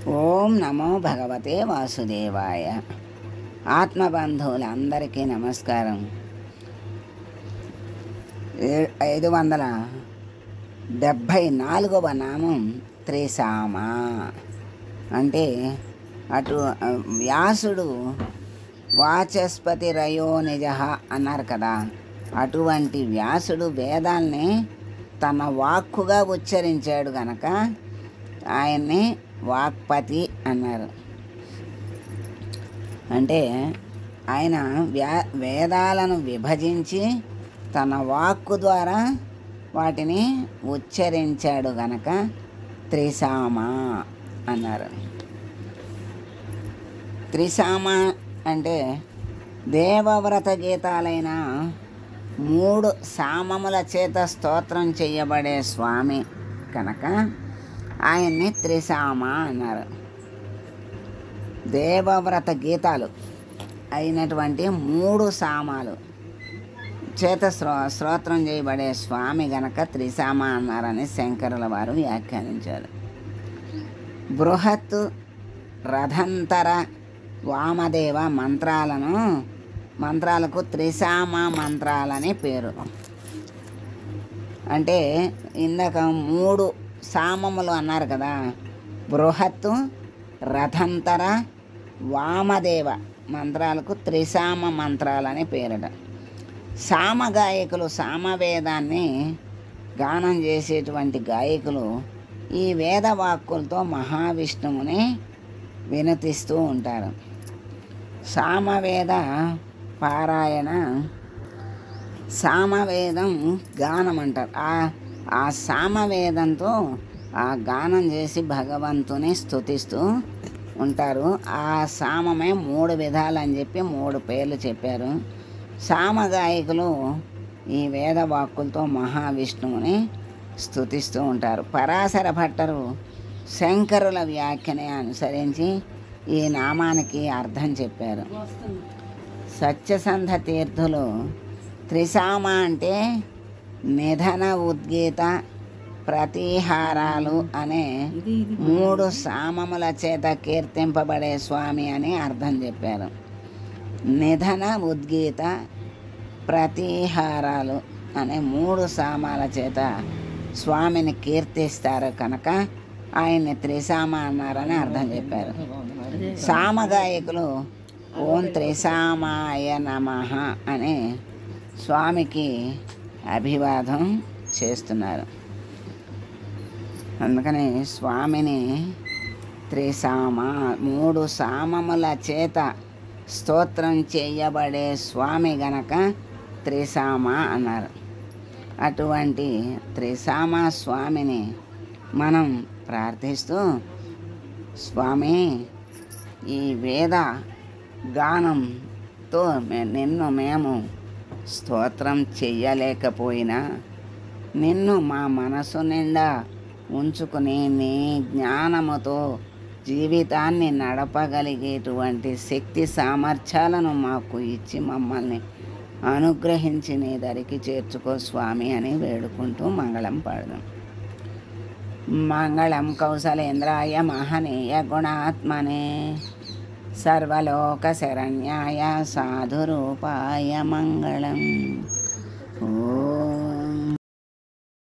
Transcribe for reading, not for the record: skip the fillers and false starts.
ఓం నమో భగవతే వాసుదేవాయ. ఆత్మబంధువులందరికీ నమస్కారం. 574వ నామం త్రిసామ. అంటే అటు వ్యాసుడు వాచస్పతి రయో నిజ అన్నారు కదా, అటువంటి వ్యాసుడు వేదాల్ని తన వాక్కుగా ఉచ్చరించాడు గనక ఆయన్ని వాక్పతి అన్నారు. అంటే ఆయన వేదాలను విభజించి తన వాక్కు ద్వారా వాటిని ఉచ్చరించాడు గనక త్రిసామ అన్నారు. త్రిసామ అంటే దేవవ్రత గీతాలైన 3 సామముల చేత స్తోత్రం చేయబడే స్వామి కనుక ఆయన్ని త్రిసామ అన్నారు. దేవవ్రత గీతాలు అయినటువంటి 3 సామాలు చేత స్తోత్రం చేయబడే స్వామి గనక త్రిసామ అన్నారని శంకరుల వారు వ్యాఖ్యానించారు. బృహత్, రథంతర, వామదేవ మంత్రాలకు త్రిసామ మంత్రాలని పేరు. అంటే ఇందాక 3 సామములు అన్నారు కదా, బృహత్తు, రథంతర, వామదేవ మంత్రాలకు త్రిసామ మంత్రాలని పేరట. సామగాయకులు సామవేదాన్ని గానం చేసేటువంటి గాయకులు ఈ వేదవాక్కులతో మహావిష్ణువుని వినతిస్తూ ఉంటారు. సామవేద పారాయణ, సామవేదం గానం అంటారు. ఆ సామవేదంతో ఆ గానం చేసి భగవంతుని స్తుతిస్తూ ఉంటారు. ఆ సామమే 3 విధాలు అని చెప్పి 3 పేర్లు చెప్పారు. సామగాయకులు ఈ వేదవాక్కులతో మహావిష్ణువుని స్తుతిస్తూ ఉంటారు. పరాశర భట్టరు శంకరుల వ్యాఖ్యని అనుసరించి ఈ నామానికి అర్థం చెప్పారు. సత్యసంధ తీర్థులు త్రిసామ అంటే నిధన, ఉద్గీత, ప్రతిహారాలు అనే 3 సామముల చేత కీర్తింపబడే స్వామి అని అర్థం చెప్పారు. నిధన, ఉద్గీత, ప్రతిహారాలు అనే 3 సామాల చేత స్వామిని కీర్తిస్తారు కనుక ఆయన్ని త్రిసామ అన్నారని అర్థం చెప్పారు. సామగాయకులు ఓం త్రిసామాయ నమః అనే స్వామికి అభివాదం చేస్తున్నారు. అందుకని స్వామిని త్రిసామ, 3 సామముల చేత స్తోత్రం చేయబడే స్వామి గనక త్రిసామ అన్నారు. అటువంటి త్రిసామ స్వామిని మనం ప్రార్థిస్తూ, స్వామి ఈ వేద గానంతో నిన్ను మేము స్తోత్రం చెయ్యలేకపోయినా నిన్ను మా మనసు నిండా ఉంచుకుని నీ జ్ఞానముతో జీవితాన్ని నడపగలిగేటువంటి శక్తి సామర్థ్యాలను మాకు ఇచ్చి మమ్మల్ని అనుగ్రహించి నీ దరికి చేర్చుకో స్వామి అని వేడుకుంటూ మంగళం పాడదాం. మంగళం కౌసలేంద్రాయ మహనీయ గుణాత్మనే సర్వలోక శరణ్యాయ సాధురూపాయ మంగళం. ఓ